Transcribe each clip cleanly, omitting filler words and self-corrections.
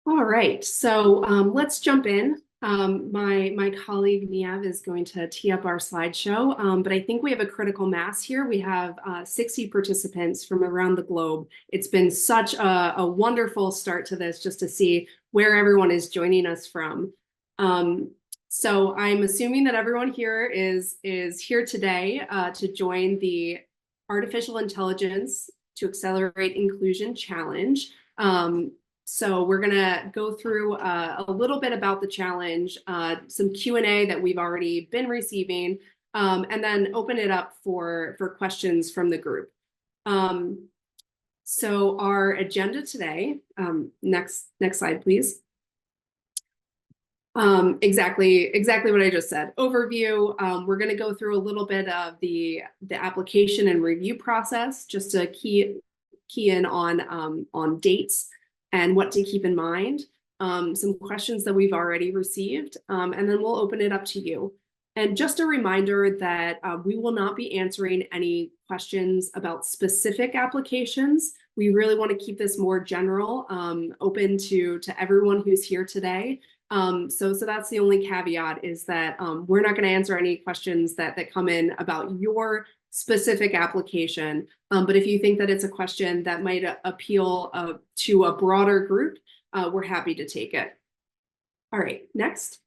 All right, so let's jump in. My colleague Niev is going to tee up our slideshow, but I think we have a critical mass here. We have 60 participants from around the globe. It's been such a wonderful start to this, just to see where everyone is joining us from. So I'm assuming that everyone here is here today to join the Artificial Intelligence to Accelerate Inclusion Challenge. So we're going to go through a little bit about the challenge, some Q&A that we've already been receiving, and then open it up for questions from the group. So our agenda today, next slide, please. Exactly what I just said. Overview, we're going to go through a little bit of the application and review process, just to key in on dates and what to keep in mind, some questions that we've already received, and then we'll open it up to you. And just a reminder that we will not be answering any questions about specific applications. We really want to keep this more general, open to everyone who's here today. So that's the only caveat, is that we're not going to answer any questions that come in about your specific application. But if you think that it's a question that might appeal to a broader group, we're happy to take it. All right, next.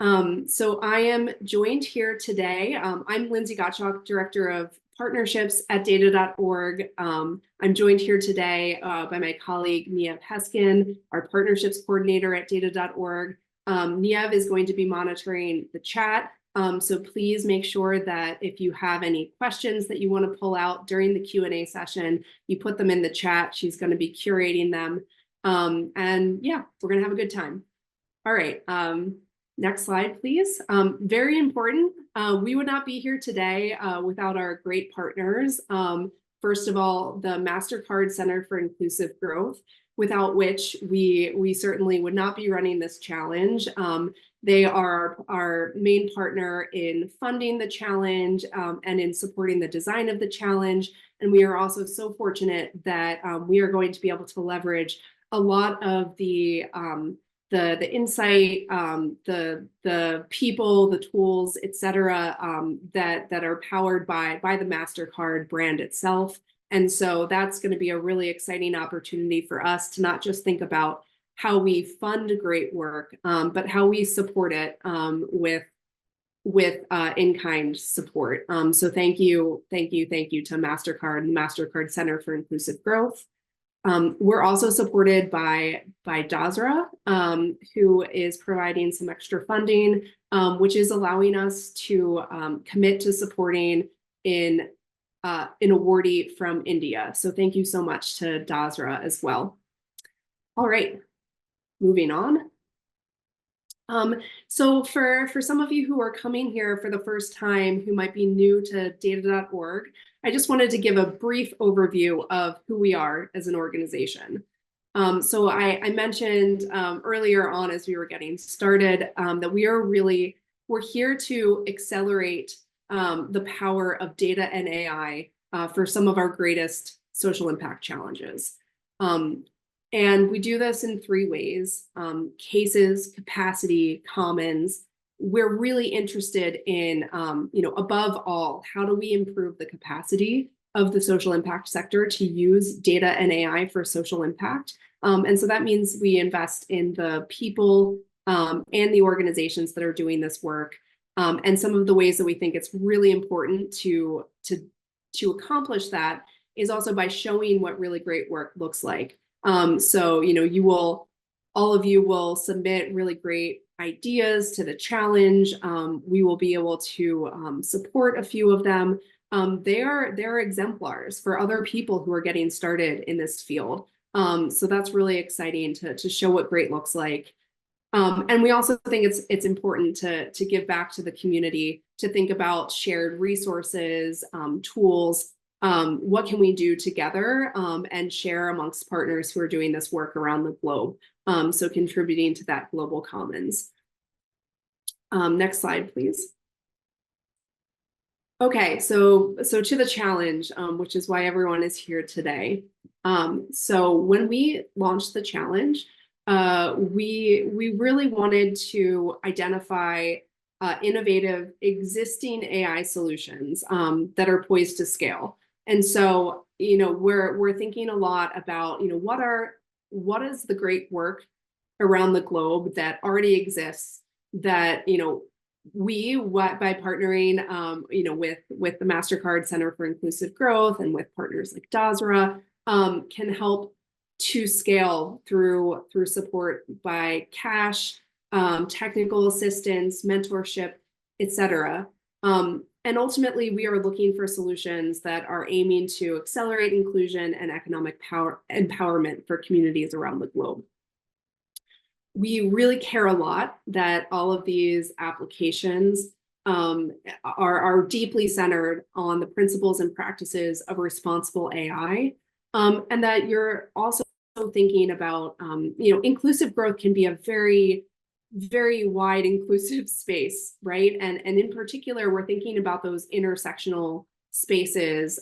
So I am joined here today. I'm Lindsey Gottschalk, Director of Partnerships at data.org. I'm joined here today by my colleague, Niev Heskin, our Partnerships Coordinator at data.org. Niev is going to be monitoring the chat. So please make sure that if you have any questions that you want to pull out during the Q&A session, you put them in the chat. She's going to be curating them. And yeah, we're going to have a good time. All right, next slide, please. Very important. We would not be here today without our great partners. First of all, the MasterCard Center for Inclusive Growth, without which we certainly would not be running this challenge. They are our main partner in funding the challenge and in supporting the design of the challenge. And we are also so fortunate that we are going to be able to leverage a lot of the insight, the people, the tools, et cetera, that are powered by the MasterCard brand itself. And so that's going to be a really exciting opportunity for us to not just think about how we fund great work, but how we support it with in-kind support. So thank you to MasterCard and MasterCard Center for Inclusive Growth. We're also supported by DASRA, who is providing some extra funding, which is allowing us to commit to supporting an awardee from India. So thank you so much to DASRA as well. All right, moving on. So for some of you who are coming here for the first time, who might be new to data.org, I just wanted to give a brief overview of who we are as an organization. So I mentioned earlier on, as we were getting started, that we're here to accelerate the power of data and AI for some of our greatest social impact challenges. And we do this in three ways: cases, capacity, commons. We're really interested in, above all, how do we improve the capacity of the social impact sector to use data and AI for social impact. And so that means we invest in the people and the organizations that are doing this work. And some of the ways that we think it's really important to accomplish that is also by showing what really great work looks like. So, all of you will submit really great ideas to the challenge. We will be able to support a few of them. They're exemplars for other people who are getting started in this field. So that's really exciting to show what great looks like. And we also think it's important to give back to the community, to think about shared resources, tools. What can we do together and share amongst partners who are doing this work around the globe? So contributing to that global commons. Next slide, please. Okay, so to the challenge, which is why everyone is here today. So when we launched the challenge, we really wanted to identify innovative existing AI solutions that are poised to scale. And so, we're thinking a lot about, what is the great work around the globe that already exists that, by partnering, with the MasterCard Center for Inclusive Growth and with partners like DASRA, can help to scale through support by cash, technical assistance, mentorship, etc. And ultimately, we are looking for solutions that are aiming to accelerate inclusion and economic empowerment for communities around the globe. We really care a lot that all of these applications are deeply centered on the principles and practices of responsible AI, and that you're also thinking about, inclusive growth can be a very, very wide inclusive space, right? And in particular, we're thinking about those intersectional spaces,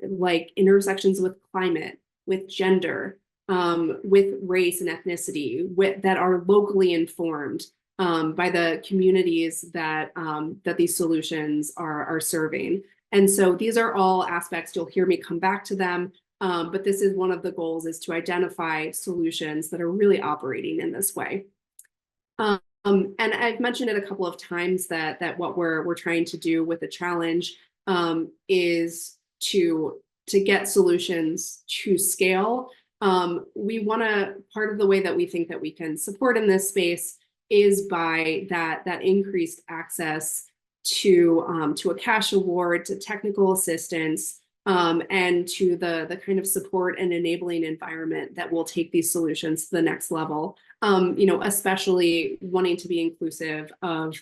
like intersections with climate, with gender, with race and ethnicity, that are locally informed by the communities that these solutions are serving. And so these are all aspects, you'll hear me come back to them, but this is one of the goals, is to identify solutions that are really operating in this way. And I've mentioned it a couple of times that what we're trying to do with the challenge is to get solutions to scale. We want to, part of the way that we think that we can support in this space is by that increased access to a cash award, to technical assistance, and to the kind of support and enabling environment that will take these solutions to the next level. Especially wanting to be inclusive of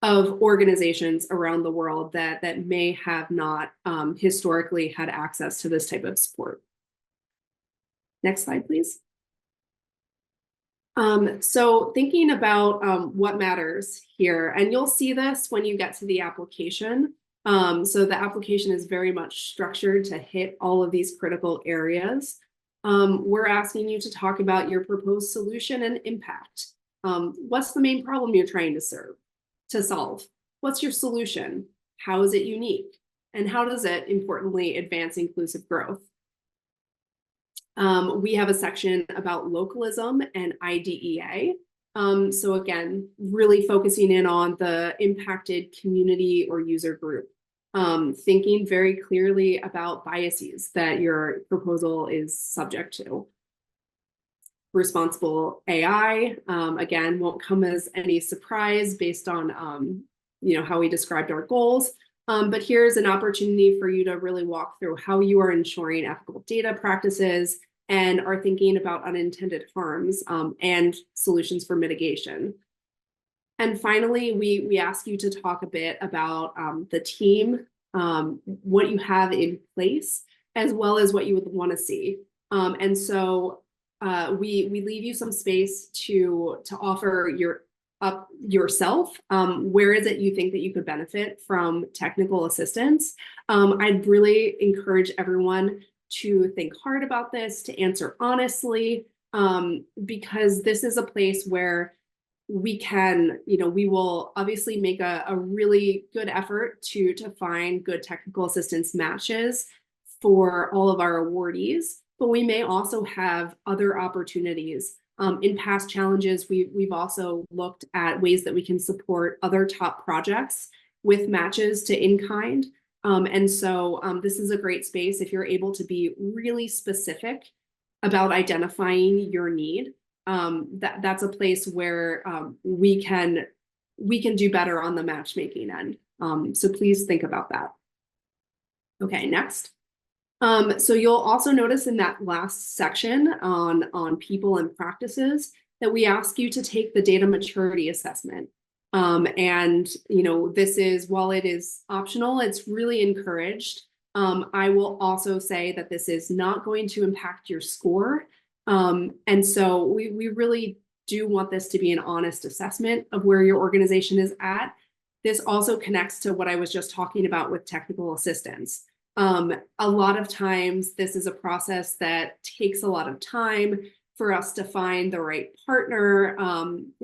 organizations around the world that may have not historically had access to this type of support. Next slide, please. So thinking about what matters here, and you'll see this when you get to the application. So the application is very much structured to hit all of these critical areas. We're asking you to talk about your proposed solution and impact. What's the main problem you're trying to solve? What's your solution? How is it unique? And how does it, importantly, advance inclusive growth? We have a section about localism and IDEA. So again, really focusing in on the impacted community or user group. Thinking very clearly about biases that your proposal is subject to. Responsible AI, again, won't come as any surprise based on how we described our goals. But here's an opportunity for you to really walk through how you are ensuring ethical data practices and are thinking about unintended harms and solutions for mitigation. And finally, we ask you to talk a bit about the team, what you have in place, as well as what you would want to see. And so we leave you some space to offer yourself. Where is it you think that you could benefit from technical assistance? I'd really encourage everyone to think hard about this, to answer honestly, because this is a place where we can, we will obviously make a really good effort to find good technical assistance matches for all of our awardees, but we may also have other opportunities. In past challenges, we've also looked at ways that we can support other top projects with matches to in-kind. And so this is a great space if you're able to be really specific about identifying your need. That's a place where we can do better on the matchmaking end. So please think about that. Okay, next. So you'll also notice in that last section on people and practices that we ask you to take the data maturity assessment. And this is, while it is optional, it's really encouraged. I will also say that this is not going to impact your score. And so we really do want this to be an honest assessment of where your organization is at. This also connects to what I was just talking about with technical assistance. A lot of times this is a process that takes a lot of time for us to find the right partner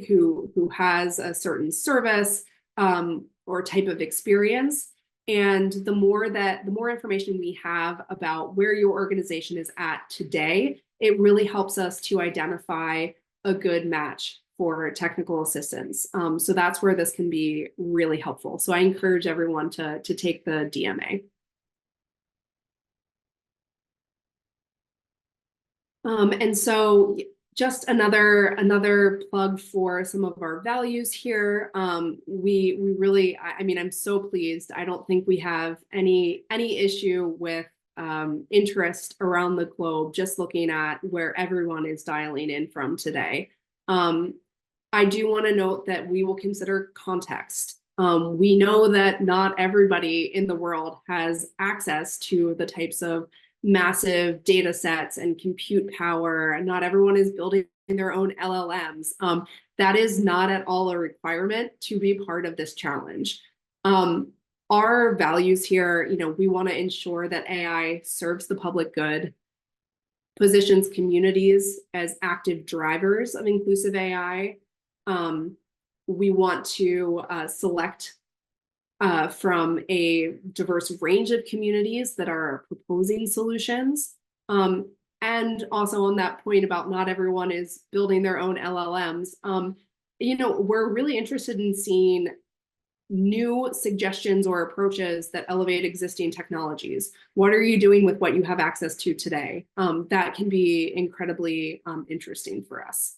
who has a certain service or type of experience. And the more information we have about where your organization is at today, it really helps us to identify a good match for technical assistance. So that's where this can be really helpful. So I encourage everyone to take the DMA. And so just another plug for some of our values here. We really, I mean, I'm so pleased. I don't think we have any issue with interest around the globe, just looking at where everyone is dialing in from today. I do want to note that we will consider context. We know that not everybody in the world has access to the types of massive data sets and compute power. Not everyone is building their own LLMs. That is not at all a requirement to be part of this challenge. Our values here, we want to ensure that AI serves the public good, positions communities as active drivers of inclusive AI. We want to select from a diverse range of communities that are proposing solutions. And also on that point about not everyone is building their own LLMs, we're really interested in seeing new suggestions or approaches that elevate existing technologies. What are you doing with what you have access to today? That can be incredibly interesting for us.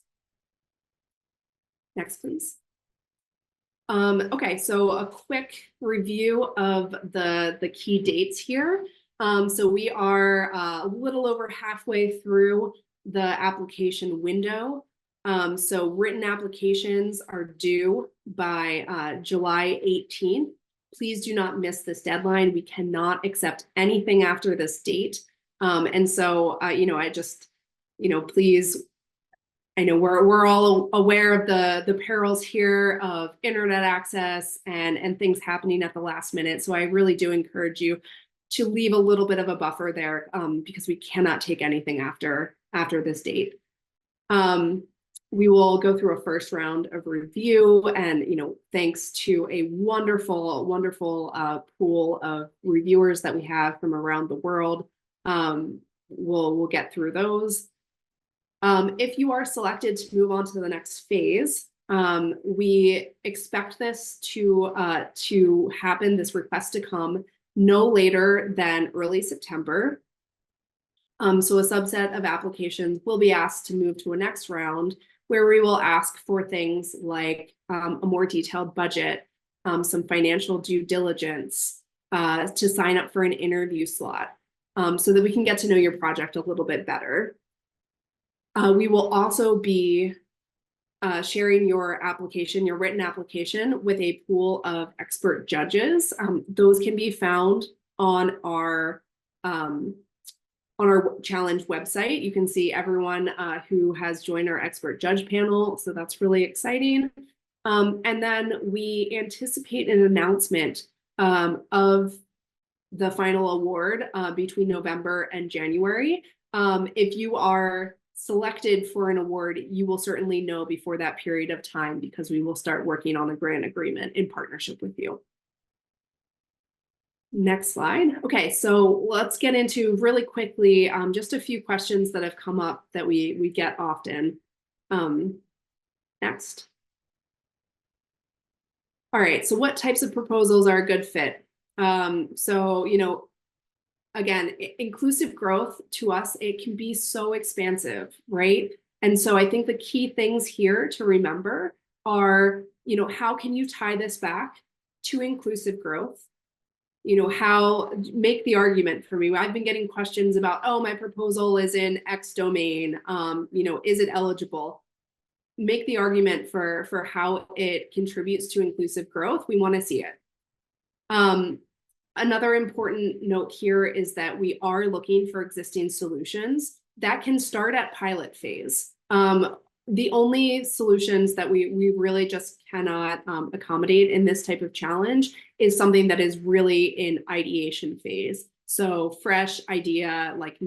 Next, please. Okay, so a quick review of the key dates here. So we are a little over halfway through the application window. So written applications are due by July 18th. Please do not miss this deadline. We cannot accept anything after this date. And so, I just, please, I know we're all aware of the perils here of internet access and things happening at the last minute. So I really do encourage you to leave a little bit of a buffer there because we cannot take anything after this date. We will go through a first round of review, and thanks to a wonderful pool of reviewers that we have from around the world, we'll get through those. If you are selected to move on to the next phase, we expect this to happen, this request to come no later than early September. So a subset of applications will be asked to move to a next round where we will ask for things like a more detailed budget, some financial due diligence, to sign up for an interview slot, so that we can get to know your project a little bit better. We will also be sharing your written application with a pool of expert judges. Those can be found on our challenge website. You can see everyone who has joined our expert judge panel, so that's really exciting. And then we anticipate an announcement of the final award between November and January. If you are selected for an award, you will certainly know before that period of time because we will start working on a grant agreement in partnership with you. Next slide. Okay, so let's get into really quickly just a few questions that have come up that we get often. Next. All right, so what types of proposals are a good fit? So, again, inclusive growth to us, it can be so expansive, right? And so I think the key things here to remember are, how can you tie this back to inclusive growth? How make the argument for me. I've been getting questions about, oh, my proposal is in X domain. Is it eligible? Make the argument for how it contributes to inclusive growth. We want to see it. Another important note here is that we are looking for existing solutions that can start at pilot phase. The only solutions that we really just cannot accommodate in this type of challenge is something that is really in ideation phase. So fresh idea, like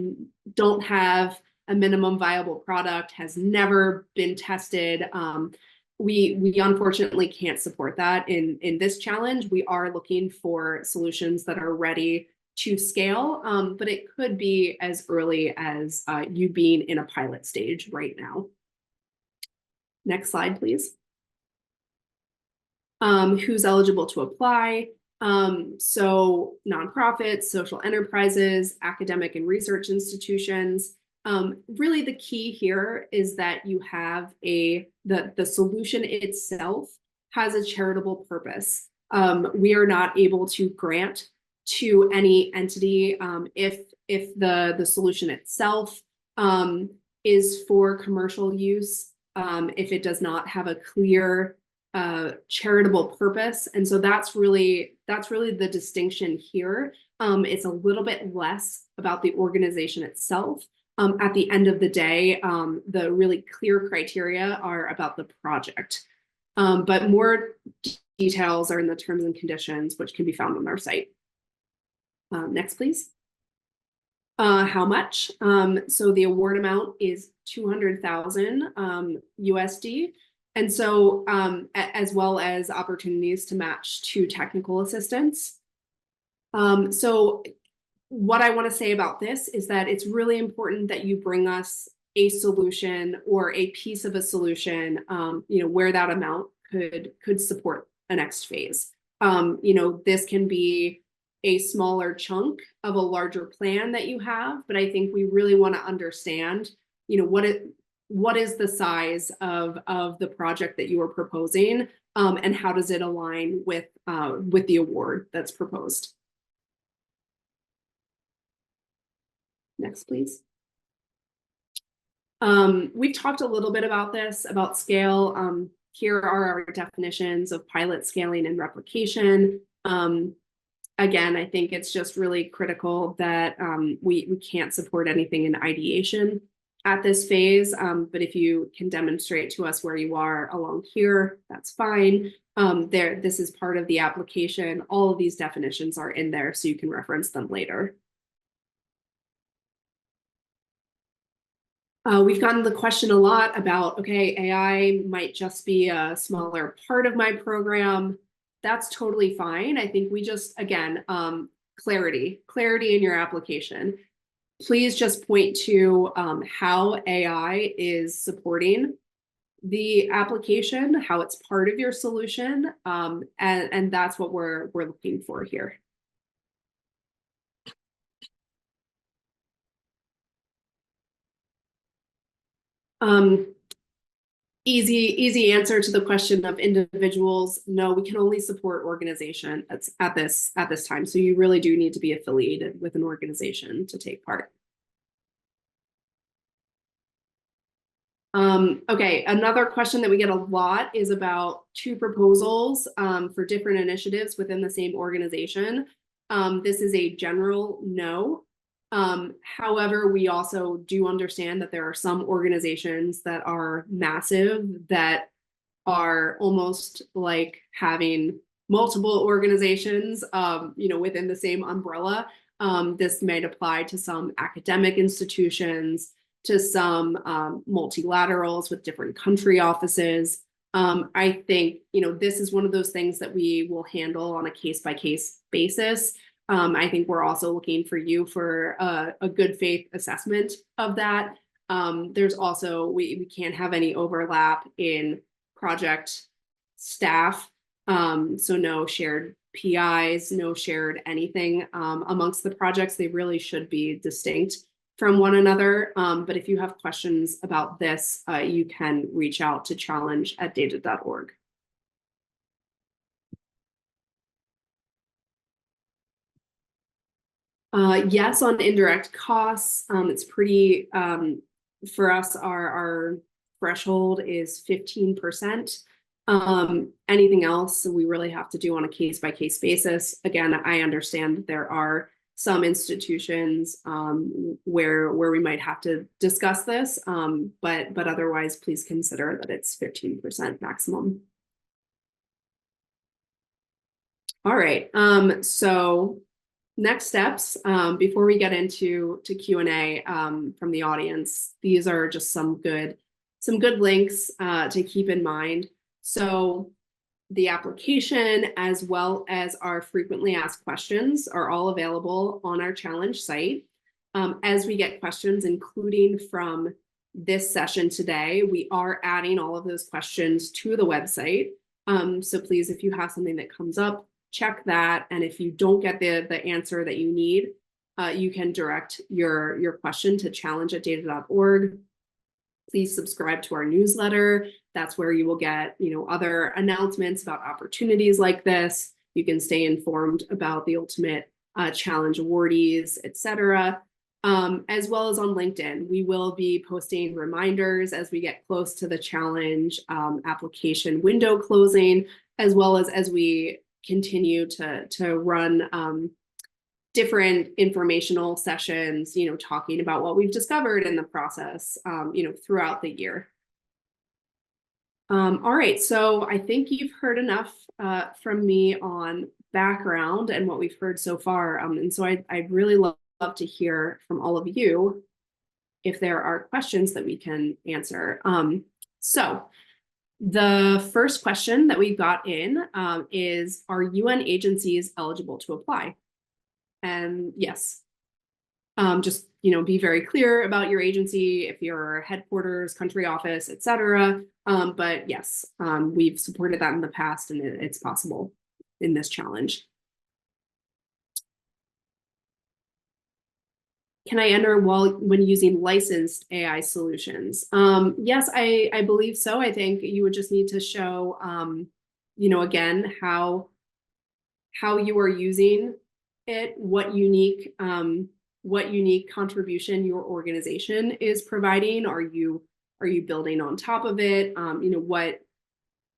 don't have a minimum viable product, has never been tested. We unfortunately can't support that in this challenge. We are looking for solutions that are ready to scale, but it could be as early as you being in a pilot stage right now. Next slide, please. Who's eligible to apply? So nonprofits, social enterprises, academic and research institutions. Really the key here is that you have the solution itself has a charitable purpose. We are not able to grant to any entity if the solution itself is for commercial use, if it does not have a clear charitable purpose. And so that's really the distinction here. It's a little bit less about the organization itself. At the end of the day, the really clear criteria are about the project. But more details are in the terms and conditions, which can be found on our site. Next, please. How much? So the award amount is 200,000 USD. And so as well as opportunities to match to technical assistance. So what I want to say about this is that it's really important that you bring us a solution or a piece of a solution, where that amount could support a next phase. This can be a smaller chunk of a larger plan that you have, but I think we really want to understand, what is the size of the project that you are proposing, and how does it align with the award that's proposed? Next, please. We've talked a little bit about this, about scale. Here are our definitions of pilot, scaling, and replication. Again, I think it's just really critical that we can't support anything in ideation at this phase, but if you can demonstrate to us where you are along here, that's fine. This is part of the application. All of these definitions are in there, so you can reference them later. We've gotten the question a lot about, okay, AI might just be a smaller part of my program. That's totally fine. I think we just, again, clarity in your application. Please just point to how AI is supporting the application, how it's part of your solution, and that's what we're looking for here. Easy answer to the question of individuals. No, we can only support organization at this time. So you really do need to be affiliated with an organization to take part. Okay, another question that we get a lot is about two proposals for different initiatives within the same organization. This is a general no. However, we also do understand that there are some organizations that are massive, that are almost like having multiple organizations, within the same umbrella. This might apply to some academic institutions, to some multilaterals with different country offices. I think, this is one of those things that we will handle on a case-by-case basis. I think we're also looking for you for a good faith assessment of that. There's also, we can't have any overlap in project staff. So no shared PIs, no shared anything amongst the projects. They really should be distinct from one another. But if you have questions about this, you can reach out to challenge@data.org. Yes, on indirect costs, it's pretty, for us, our threshold is 15%. Anything else we really have to do on a case-by-case basis. Again, I understand that there are some institutions where we might have to discuss this, but otherwise, please consider that it's 15% maximum. All right, so next steps, before we get into Q&A from the audience, these are just some good links to keep in mind. So the application, as well as our frequently asked questions, are all available on our challenge site. As we get questions, including from this session today, we are adding all of those questions to the website. So please, if you have something that comes up, check that. And if you don't get the answer that you need, you can direct your question to challenge@data.org. Please subscribe to our newsletter. That's where you will get, other announcements about opportunities like this. You can stay informed about the ultimate challenge awardees, etc. As well as on LinkedIn. We will be posting reminders as we get close to the challenge application window closing, as well as we continue to run different informational sessions, talking about what we've discovered in the process, throughout the year. All right, so I think you've heard enough from me on background and what we've heard so far. And so I'd really love to hear from all of you if there are questions that we can answer. So the first question that we got in is, are UN agencies eligible to apply? And yes, just be very clear about your agency, if you're headquarters, country office, etc. But yes, we've supported that in the past, and it's possible in this challenge. Can I enter when using licensed AI solutions? Yes, I believe so. I think you would just need to show, again, how you are using it, what unique contribution your organization is providing. Are you building on top of it?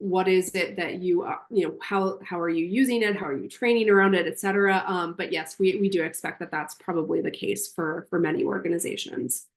What is it that you how are you using it? How are you training around it, etc. But yes, we do expect that that's probably the case for many organizations.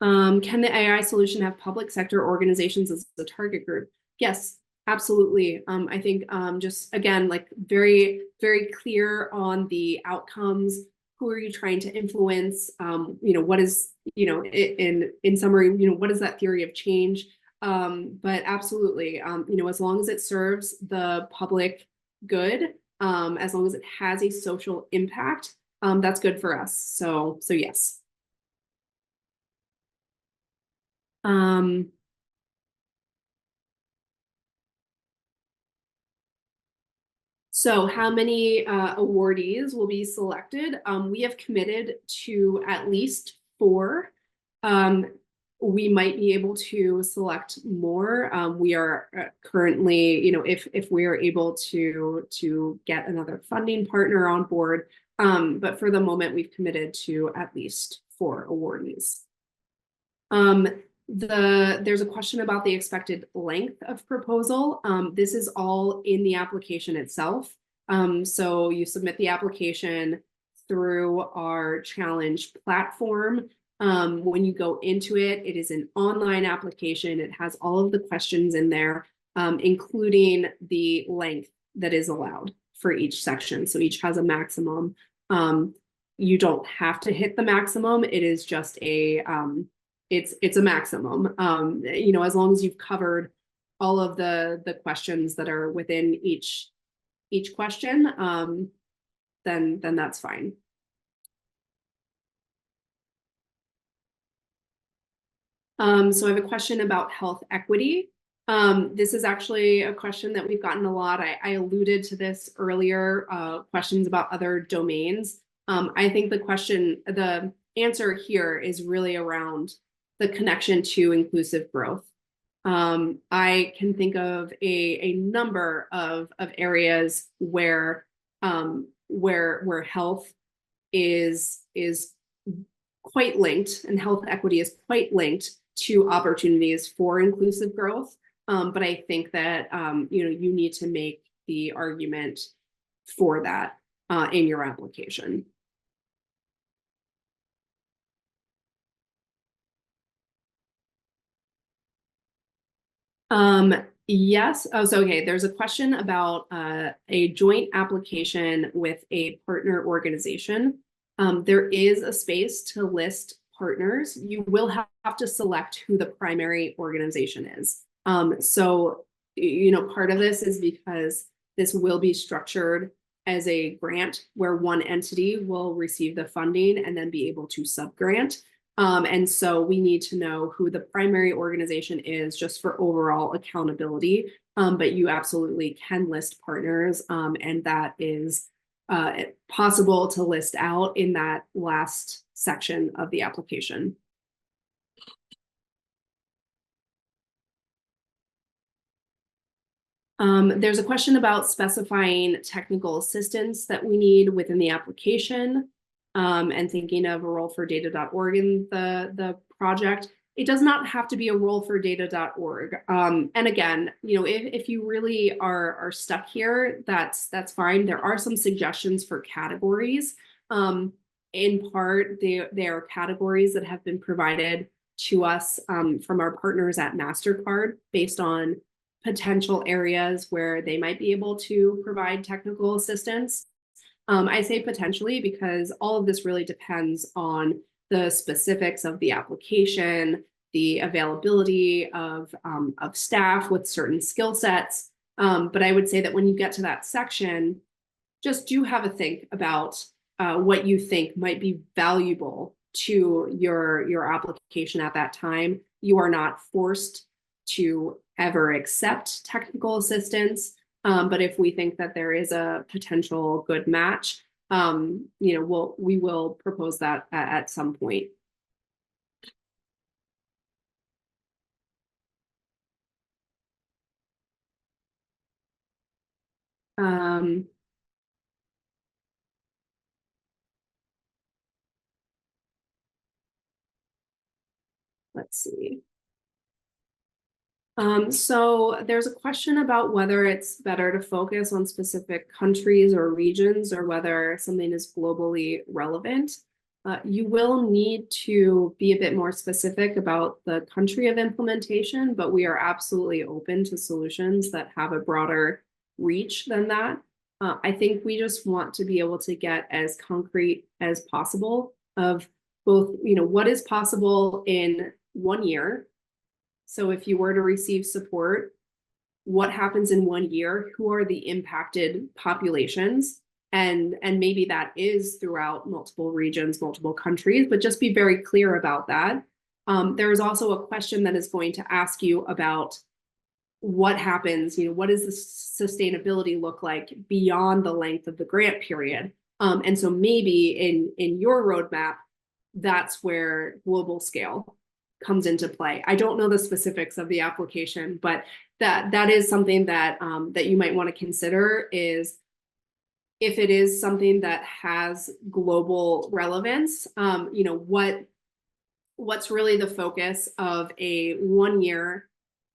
Can the AI solution have public sector organizations as the target group? Yes, absolutely. I think just again, like very, very clear on the outcomes. Who are you trying to influence? What is, in summary, what is that theory of change? But absolutely, as long as it serves the public good, as long as it has a social impact, that's good for us. So yes. So how many awardees will be selected? We have committed to at least 4. We might be able to select more. We are currently, if we are able to get another funding partner on board. But for the moment, we've committed to at least 4 awardees. There's a question about the expected length of proposal. This is all in the application itself. So you submit the application through our challenge platform. When you go into it, it is an online application. It has all of the questions in there, including the length that is allowed for each section. So each has a maximum. You don't have to hit the maximum. It is just a it's a maximum. As long as you've covered all of the questions that are within each question, then that's fine. So I have a question about health equity. This is actually a question that we've gotten a lot. I alluded to this earlier, questions about other domains. I think the answer here is really around the connection to inclusive growth. I can think of a number of areas where health is quite linked, and health equity is quite linked to opportunities for inclusive growth. But I think that you need to make the argument for that in your application. Yes. Oh, so okay. There's a question about a joint application with a partner organization. There is a space to list partners. You will have to select who the primary organization is. So, part of this is because this will be structured as a grant where one entity will receive the funding and then be able to subgrant. And so we need to know who the primary organization is just for overall accountability. But you absolutely can list partners, and that is possible to list out in that last section of the application. There's a question about specifying technical assistance that we need within the application, and thinking of a role for data.org in the project. It does not have to be a role for data.org. And again, if you really are stuck here, that's fine. There are some suggestions for categories. In part, they are categories that have been provided to us from our partners at MasterCard based on potential areas where they might be able to provide technical assistance. I say potentially because all of this really depends on the specifics of the application, the availability of staff with certain skill sets. But I would say that when you get to that section, just do have a think about what you think might be valuable to your application at that time. You are not forced to ever accept technical assistance. But if we think that there is a potential good match, we will propose that at some point. Um, let's see. So there's a question about whether it's better to focus on specific countries or regions or whether something is globally relevant. You will need to be a bit more specific about the country of implementation, but we are absolutely open to solutions that have a broader reach than that. I think we just want to be able to get as concrete as possible of both, what is possible in 1 year. So if you were to receive support, what happens in 1 year? Who are the impacted populations? And maybe that is throughout multiple regions, multiple countries, but just be very clear about that. There is also a question that is going to ask you about what happens, what does the sustainability look like beyond the length of the grant period? And so maybe in your roadmap, that's where global scale comes into play. I don't know the specifics of the application, but that is something that that you might want to consider is if it is something that has global relevance, what's really the focus of a 1 year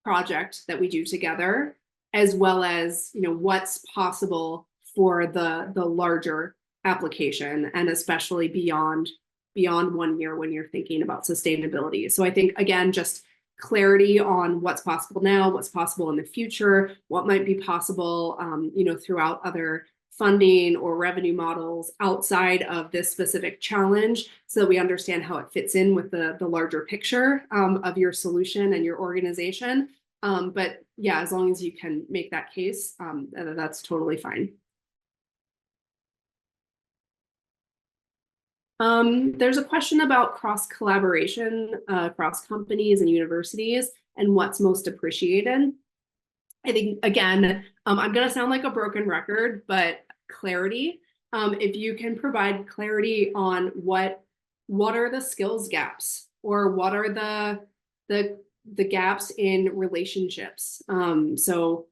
project that we do together, as well as what's possible for the larger application, and especially beyond 1 year when you're thinking about sustainability. So I think, again, just clarity on what's possible now, what's possible in the future, what might be possible, throughout other funding or revenue models outside of this specific challenge, so that we understand how it fits in with the larger picture of your solution and your organization. But yeah, as long as you can make that case, that's totally fine. There's a question about cross collaboration across companies and universities and what's most appreciated. I think, again, I'm going to sound like a broken record, but clarity. If you can provide clarity on what are the skills gaps, or what are the gaps in relationships. So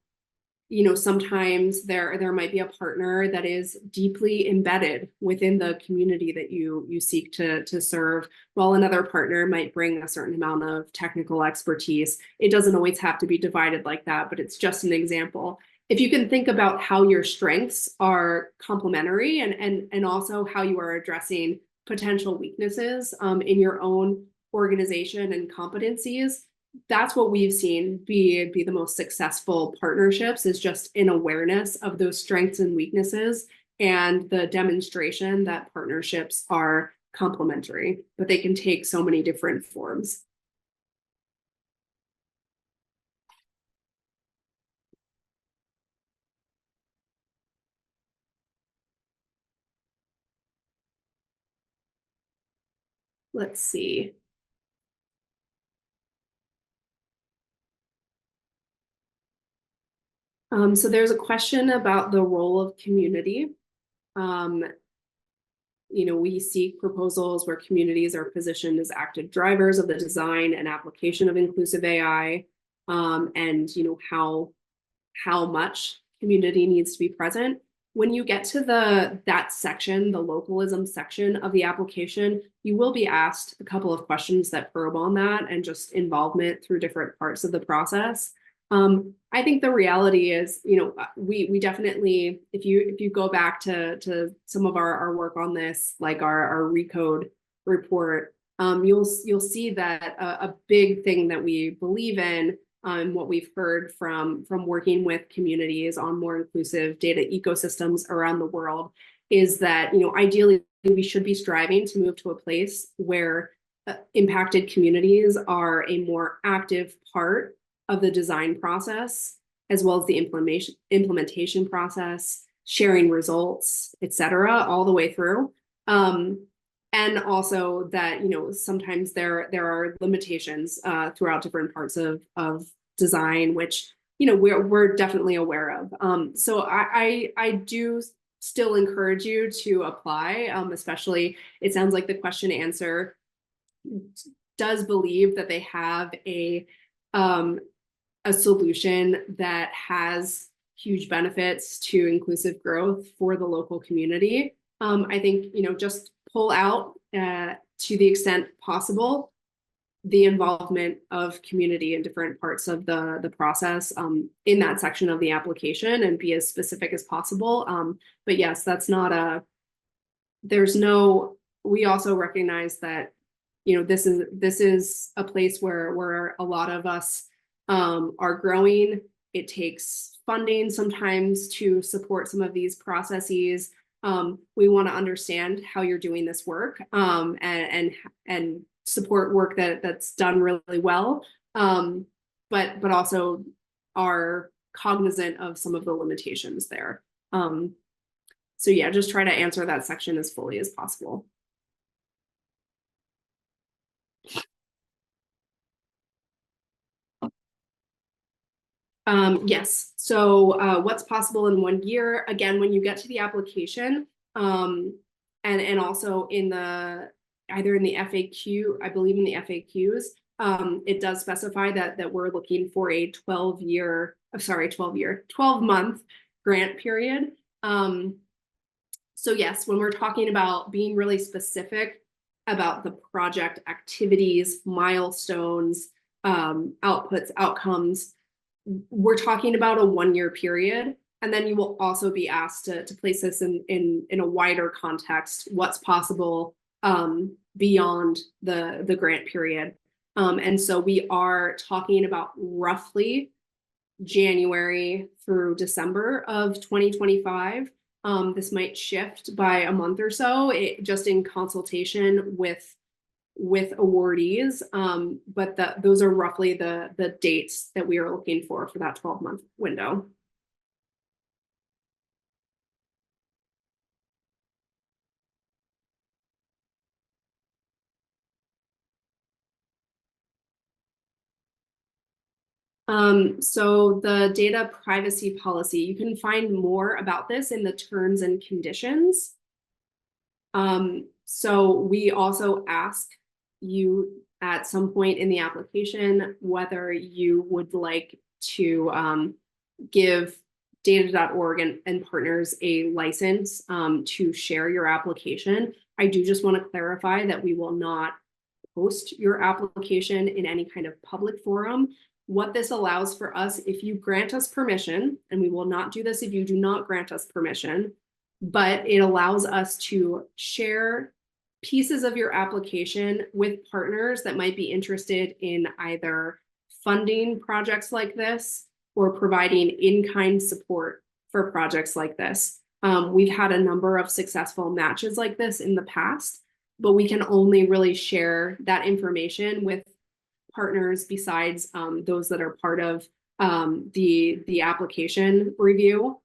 sometimes there might be a partner that is deeply embedded within the community that you seek to serve, while another partner might bring a certain amount of technical expertise. It doesn't always have to be divided like that, but it's just an example. If you can think about how your strengths are complementary and also how you are addressing potential weaknesses in your own organization and competencies, that's what we've seen be the most successful partnerships, is just an awareness of those strengths and weaknesses, and the demonstration that partnerships are complementary, but they can take so many different forms. Let's see. So there's a question about the role of community. Um, we see proposals where communities are positioned as active drivers of the design and application of inclusive AI, and how much community needs to be present. When you get to that section, the localism section of the application, you will be asked a couple of questions that probe on that and just involvement through different parts of the process. I think the reality is, we definitely, if you go back to some of our work on this, like our Recode report, you'll see that a big thing that we believe in, what we've heard from working with communities on more inclusive data ecosystems around the world, is that ideally we should be striving to move to a place where impacted communities are a more active part of the design process, as well as the implementation process, sharing results, et cetera, all the way through. And also that, sometimes there are limitations throughout different parts of design, which, we're definitely aware of. So I do still encourage you to apply, especially, it sounds like the question answer does believe that they have a solution that has huge benefits to inclusive growth for the local community. I think, just pull out to the extent possible the involvement of community in different parts of the process in that section of the application, and be as specific as possible. But yes, that's not we also recognize that, this is a place where a lot of us are growing. It takes funding sometimes to support some of these processes. We want to understand how you're doing this work, and support work that's done really well, but also are cognizant of some of the limitations there. So yeah, just try to answer that section as fully as possible. Yes. So what's possible in 1 year? Again, when you get to the application, and also in either in the FAQ, I believe in the FAQs, it does specify that we're looking for a 12-month grant period. So yes, when we're talking about being really specific about the project activities, milestones, outputs, outcomes, we're talking about a 1 year period. And then you will also be asked to place this in a wider context, what's possible beyond the grant period. And so we are talking about roughly January through December of 2025. This might shift by a month or so, just in consultation with awardees, but those are roughly the dates that we are looking for that 12-month window. So the data privacy policy, you can find more about this in the terms and conditions. So we also ask you at some point in the application whether you would like to give data.org and partners a license to share your application. I do just want to clarify that we will not post your application in any kind of public forum. What this allows for us, if you grant us permission, and we will not do this if you do not grant us permission, but it allows us to share pieces of your application with partners that might be interested in either funding projects like this or providing in-kind support for projects like this. We've had a number of successful matches like this in the past, but we can only really share that information with partners besides those that are part of the application review.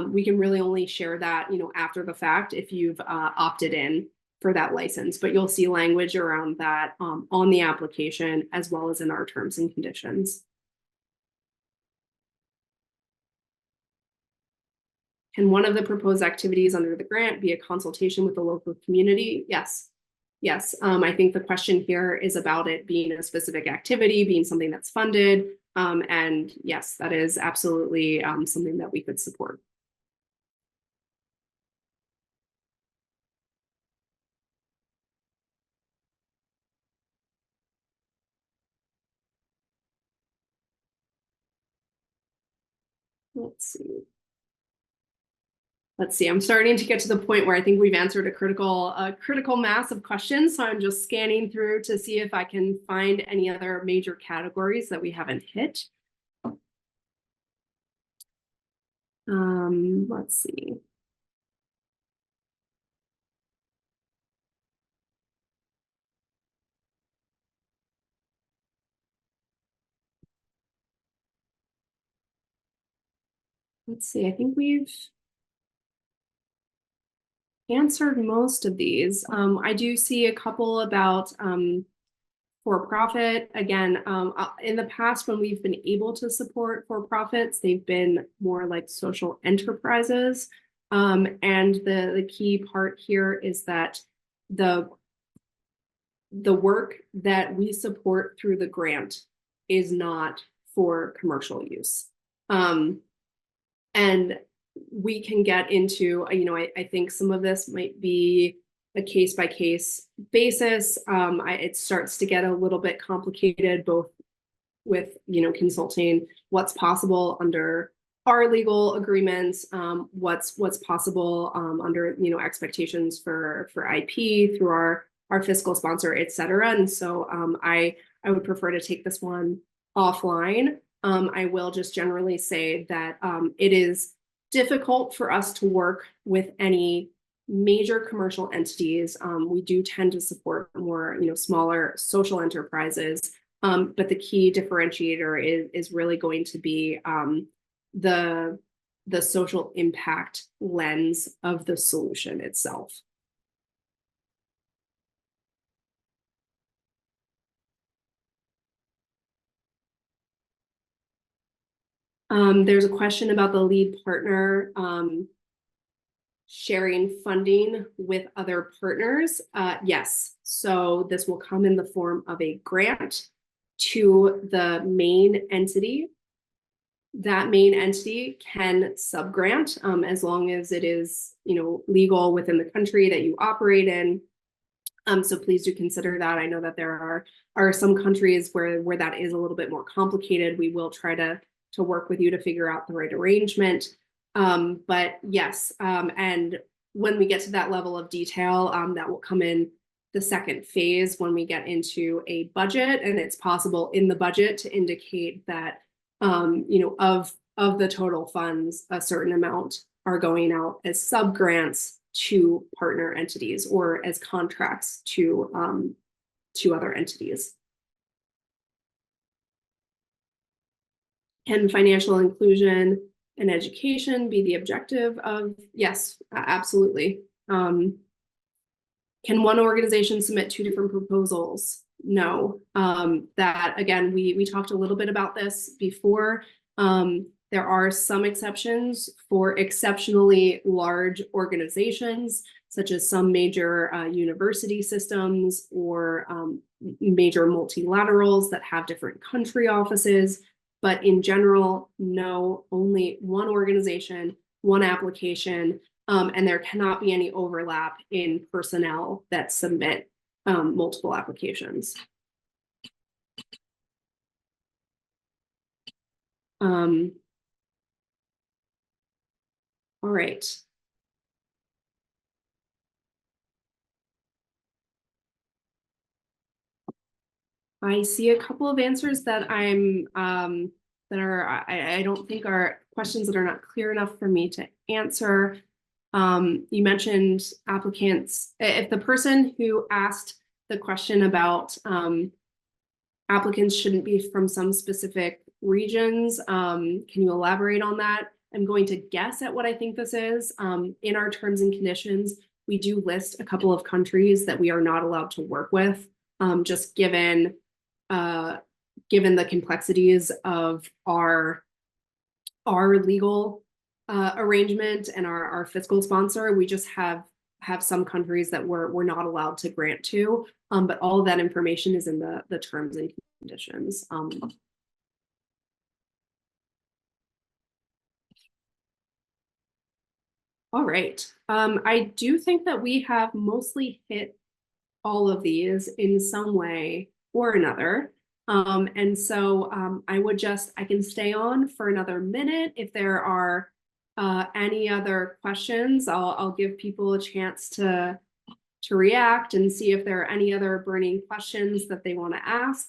We can really only share that, after the fact if you've opted in for that license, but you'll see language around that on the application as well as in our terms and conditions. Can one of the proposed activities under the grant be a consultation with the local community? Yes. Yes, I think the question here is about it being a specific activity, being something that's funded. And yes, that is absolutely something that we could support. Let's see. I'm starting to get to the point where I think we've answered a critical mass of questions. So I'm just scanning through to see if I can find any other major categories that we haven't hit. Let's see. I think we've answered most of these. I do see a couple about for-profit. Again, in the past, when we've been able to support for-profits, they've been more like social enterprises. And the key part here is that the work that we support through the grant is not for commercial use. And we can get into, I think some of this might be a case-by-case basis. It starts to get a little bit complicated, both with, consulting what's possible under our legal agreements, what's possible under, expectations for IP through our fiscal sponsor, et cetera. And so I would prefer to take this one offline. I will just generally say that it is difficult for us to work with any major commercial entities. We do tend to support more, smaller social enterprises. But the key differentiator is really going to be the social impact lens of the solution itself. There's a question about the lead partner sharing funding with other partners. Yes, so this will come in the form of a grant to the main entity. That main entity can subgrant as long as it is, legal within the country that you operate in. So please do consider that. I know that there are some countries where that is a little bit more complicated. We will try to work with you to figure out the right arrangement. But yes, and when we get to that level of detail, that will come in the second phase when we get into a budget, and it's possible in the budget to indicate that, of the total funds, a certain amount are going out as subgrants to partner entities or as contracts to other entities. Can financial inclusion and education be the objective of? Yes, absolutely. Can one organization submit two different proposals? No. That again, we talked a little bit about this before. There are some exceptions for exceptionally large organizations, such as some major university systems or major multilaterals that have different country offices. But in general, no, only one organization, one application, and there cannot be any overlap in personnel that submit multiple applications. All right. I see a couple of answers that I don't think are questions that are not clear enough for me to answer. You mentioned applicants. If the person who asked the question about applicants shouldn't be from some specific regions, can you elaborate on that? I'm going to guess at what I think this is. In our terms and conditions, we do list a couple of countries that we are not allowed to work with, just given the complexities of our legal arrangement and our fiscal sponsor. We just have some countries that we're not allowed to grant to, but all of that information is in the terms and conditions. All right. I do think that we have mostly hit all of these in some way or another. And so I can stay on for another minute. If there are any other questions, I'll give people a chance to react and see if there are any other burning questions that they want to ask.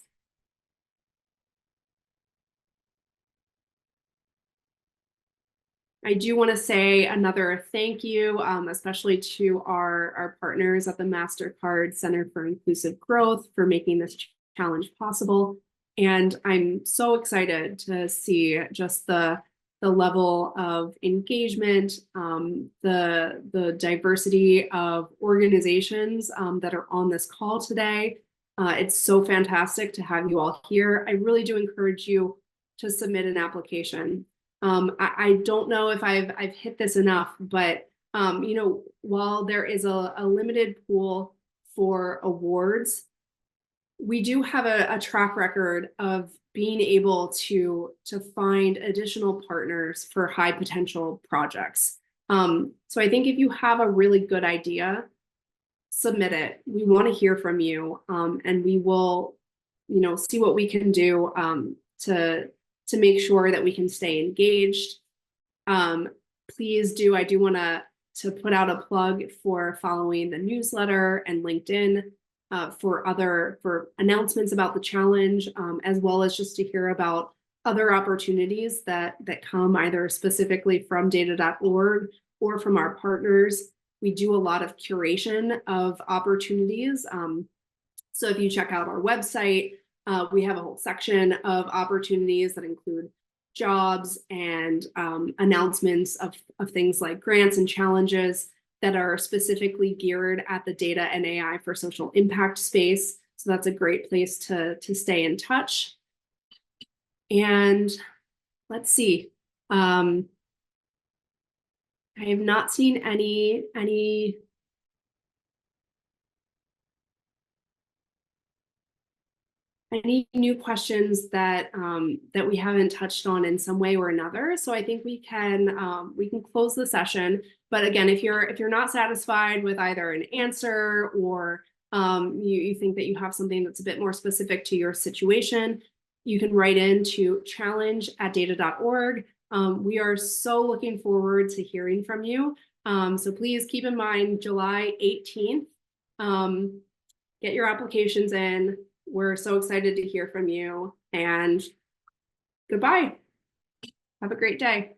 I do want to say another thank you, especially to our partners at the MasterCard Center for Inclusive Growth for making this challenge possible. And I'm so excited to see just the level of engagement, the diversity of organizations that are on this call today. It's so fantastic to have you all here. I really do encourage you to submit an application. I don't know if I've hit this enough, but while there is a limited pool for awards, we do have a track record of being able to find additional partners for high potential projects. So I think if you have a really good idea, submit it. We want to hear from you, and we will, see what we can do to make sure that we can stay engaged. Please do. I do want to put out a plug for following the newsletter and LinkedIn for announcements about the challenge, as well as just to hear about other opportunities that come either specifically from data.org or from our partners. We do a lot of curation of opportunities. So if you check out our website, we have a whole section of opportunities that include jobs and announcements of things like grants and challenges that are specifically geared at the data and AI for social impact space. So that's a great place to stay in touch. And let's see. I have not seen any new questions that we haven't touched on in some way or another. So I think we can close the session. But again, if you're not satisfied with either an answer or you think that you have something that's a bit more specific to your situation, you can write into challenge@data.org. We are so looking forward to hearing from you. So please keep in mind July 18th. Get your applications in. We're so excited to hear from you, and goodbye. Have a great day.